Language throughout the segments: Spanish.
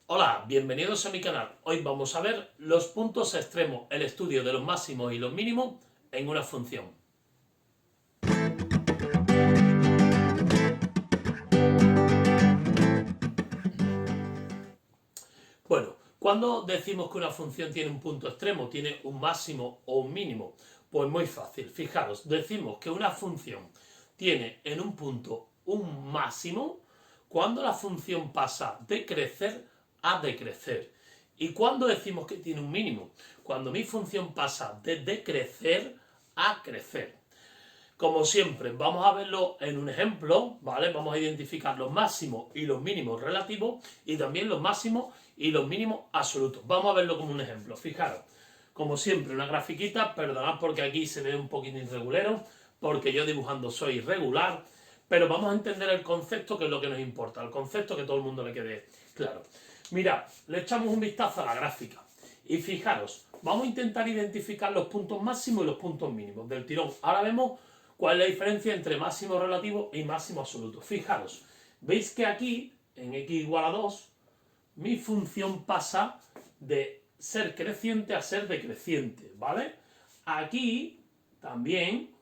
Hola, bienvenidos a mi canal. Hoy vamos a ver los puntos extremos, el estudio de los máximos y los mínimos en una función. Bueno, cuando decimos que una función tiene un punto extremo, tiene un máximo o un mínimo, pues muy fácil. Fijaros, decimos que una función tiene en un punto un máximo cuando la función pasa de crecer a decrecer. ¿Y cuando decimos que tiene un mínimo? Cuando mi función pasa de decrecer a crecer. Como siempre, vamos a verlo en un ejemplo, ¿vale? Vamos a identificar los máximos y los mínimos relativos y también los máximos y los mínimos absolutos. Vamos a verlo como un ejemplo. Fijaros, como siempre, una grafiquita, perdonad porque aquí se ve un poquito irregulero, porque yo dibujando soy irregular, pero vamos a entender el concepto que es lo que nos importa, el concepto que todo el mundo le quede claro. Mirad, le echamos un vistazo a la gráfica y fijaros, vamos a intentar identificar los puntos máximos y los puntos mínimos del tirón. Ahora vemos cuál es la diferencia entre máximo relativo y máximo absoluto. Fijaros, veis que aquí, en x igual a 2, mi función pasa de ser creciente a ser decreciente, ¿vale? Aquí también,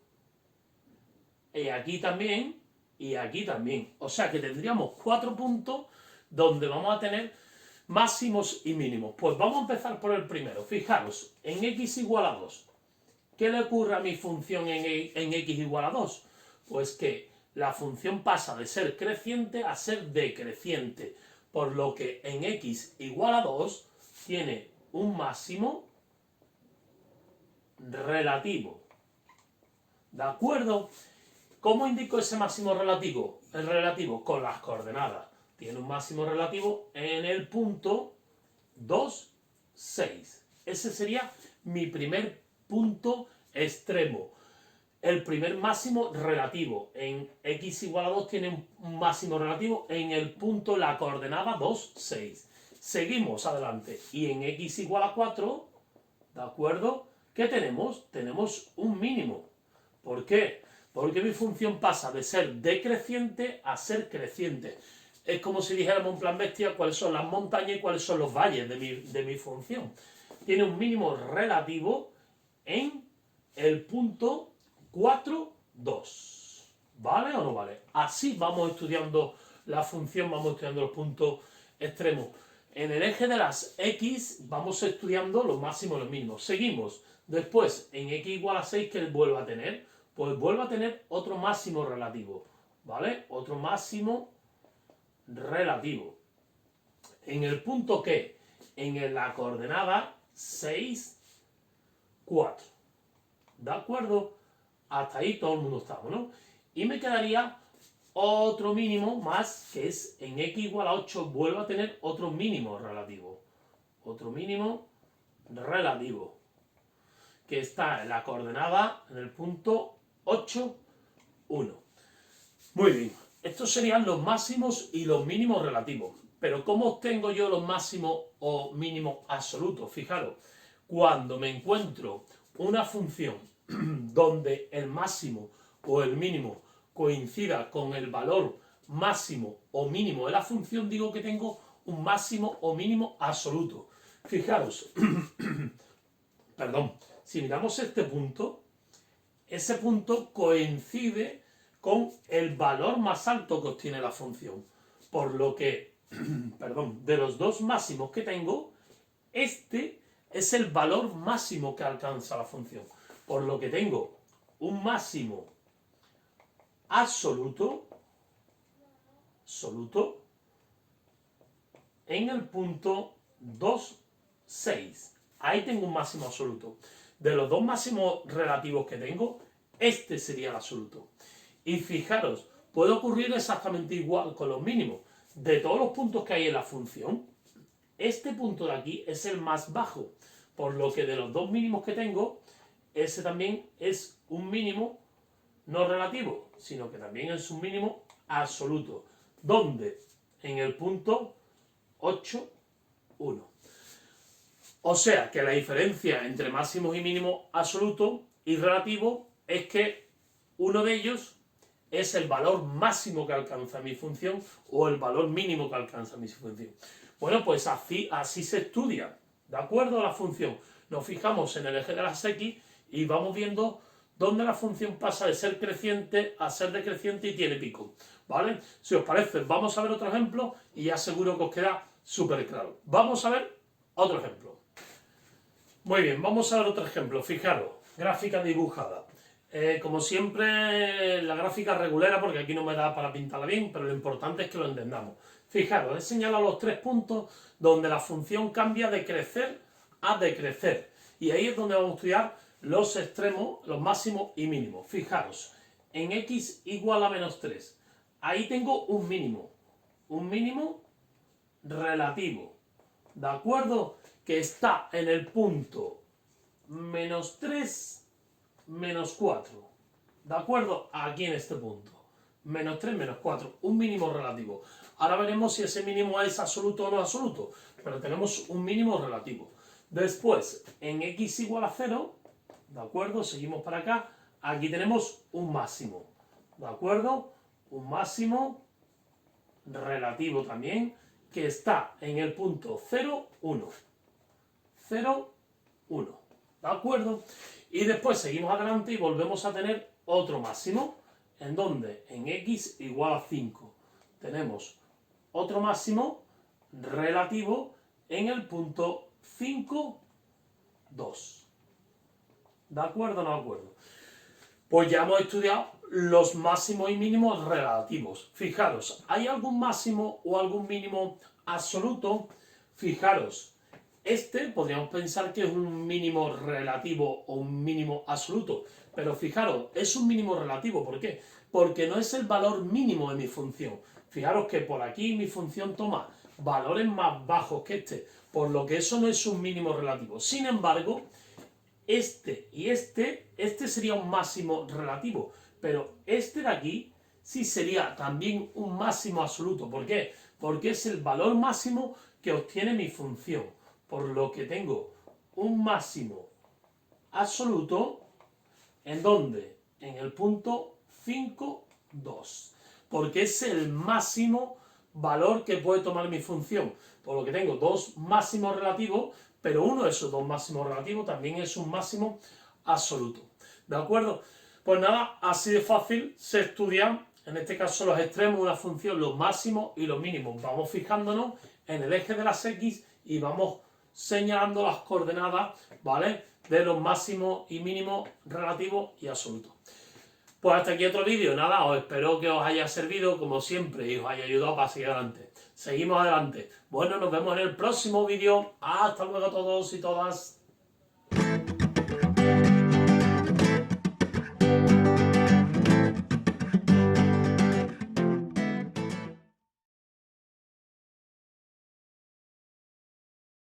y aquí también, y aquí también. O sea que tendríamos 4 puntos donde vamos a tener máximos y mínimos. Pues vamos a empezar por el primero. Fijaros, en x igual a 2, ¿qué le ocurre a mi función en x igual a 2? Pues que la función pasa de ser creciente a ser decreciente, por lo que en x igual a 2 tiene un máximo relativo. ¿De acuerdo? ¿Cómo indico ese máximo relativo? El relativo con las coordenadas. Tiene un máximo relativo en el punto 2, 6. Ese sería mi primer punto extremo. El primer máximo relativo. En x igual a 2 tiene un máximo relativo en el punto, la coordenada 2, 6. Seguimos adelante. Y en x igual a 4, ¿de acuerdo? ¿Qué tenemos? Tenemos un mínimo. ¿Por qué? Porque mi función pasa de ser decreciente a ser creciente. Es como si dijéramos en plan bestia cuáles son las montañas y cuáles son los valles de mi función. Tiene un mínimo relativo en el punto 4, 2. ¿Vale o no vale? Así vamos estudiando la función, vamos estudiando los puntos extremos. En el eje de las x vamos estudiando los máximos y los mínimos. Seguimos. Después, en x igual a 6, ¿qué vuelve a tener? Pues vuelve a tener otro máximo relativo. ¿Vale? Otro máximo relativo. ¿En el punto qué? En la coordenada 6, 4. ¿De acuerdo? Hasta ahí todo el mundo estamos, ¿no? Y me quedaría otro mínimo más, que es en x igual a 8, vuelvo a tener otro mínimo relativo. Otro mínimo relativo. Que está en la coordenada, en el punto 8, 1. Muy bien. Estos serían los máximos y los mínimos relativos. Pero ¿cómo obtengo yo los máximos o mínimos absolutos? Fijaros, cuando me encuentro una función donde el máximo o el mínimo coincida con el valor máximo o mínimo de la función, digo que tengo un máximo o mínimo absoluto. Fijaros, perdón, si miramos este punto, ese punto coincide con el valor más alto que obtiene la función. Por lo que, perdón, de los dos máximos que tengo, este es el valor máximo que alcanza la función. Por lo que tengo un máximo absoluto en el punto 2, 6. Ahí tengo un máximo absoluto. De los dos máximos relativos que tengo, este sería el absoluto. Y fijaros, puede ocurrir exactamente igual con los mínimos. De todos los puntos que hay en la función, este punto de aquí es el más bajo. Por lo que de los dos mínimos que tengo, ese también es un mínimo no relativo, sino que también es un mínimo absoluto. ¿Dónde? En el punto 8, 1. O sea que la diferencia entre máximos y mínimos absoluto y relativo es que uno de ellos es el valor máximo que alcanza mi función o el valor mínimo que alcanza mi función. Bueno, pues así se estudia, ¿de acuerdo? La función. Nos fijamos en el eje de las X y vamos viendo dónde la función pasa de ser creciente a ser decreciente y tiene pico, ¿vale? Si os parece, vamos a ver otro ejemplo y ya seguro que os queda súper claro. Vamos a ver otro ejemplo. Muy bien, vamos a ver otro ejemplo. Fijaros, gráfica dibujada. Como siempre, la gráfica regulera, porque aquí no me da para pintarla bien, pero lo importante es que lo entendamos. Fijaros, he señalado los 3 puntos donde la función cambia de crecer a decrecer. Y ahí es donde vamos a estudiar los extremos, los máximos y mínimos. Fijaros, en x igual a menos 3. Ahí tengo un mínimo relativo, ¿de acuerdo? Que está en el punto menos 3, menos 4. ¿De acuerdo? Aquí en este punto. Menos 3, menos 4. Un mínimo relativo. Ahora veremos si ese mínimo es absoluto o no absoluto. Pero tenemos un mínimo relativo. Después, en x igual a 0, ¿de acuerdo? Seguimos para acá. Aquí tenemos un máximo. ¿De acuerdo? Un máximo relativo también, que está en el punto 0, 1. 0, 1. ¿De acuerdo? Y después seguimos adelante y volvemos a tener otro máximo, en donde en x igual a 5 tenemos otro máximo relativo en el punto 5, 2. ¿De acuerdo o no de acuerdo? Pues ya hemos estudiado los máximos y mínimos relativos. Fijaros, ¿hay algún máximo o algún mínimo absoluto? Fijaros, podríamos pensar que es un mínimo relativo o un mínimo absoluto, pero fijaros, es un mínimo relativo. ¿Por qué? Porque no es el valor mínimo de mi función. Fijaros que por aquí mi función toma valores más bajos que por lo que eso no es un mínimo relativo. Sin embargo, este sería un máximo relativo, pero este de aquí sí sería también un máximo absoluto. ¿Por qué? Porque es el valor máximo que obtiene mi función, por lo que tengo un máximo absoluto, ¿en dónde? En el punto 5, 2, porque es el máximo valor que puede tomar mi función, por lo que tengo dos máximos relativos, pero uno de esos dos máximos relativos también es un máximo absoluto. ¿De acuerdo? Pues nada, así de fácil se estudian, en este caso los extremos de una función, los máximos y los mínimos. Vamos fijándonos en el eje de las X y vamos señalando las coordenadas, ¿vale? De los máximos y mínimos relativos y absolutos. Pues hasta aquí otro vídeo. Nada, os espero que os haya servido como siempre y os haya ayudado para seguir adelante. Seguimos adelante. Bueno, nos vemos en el próximo vídeo. Hasta luego a todos y todas.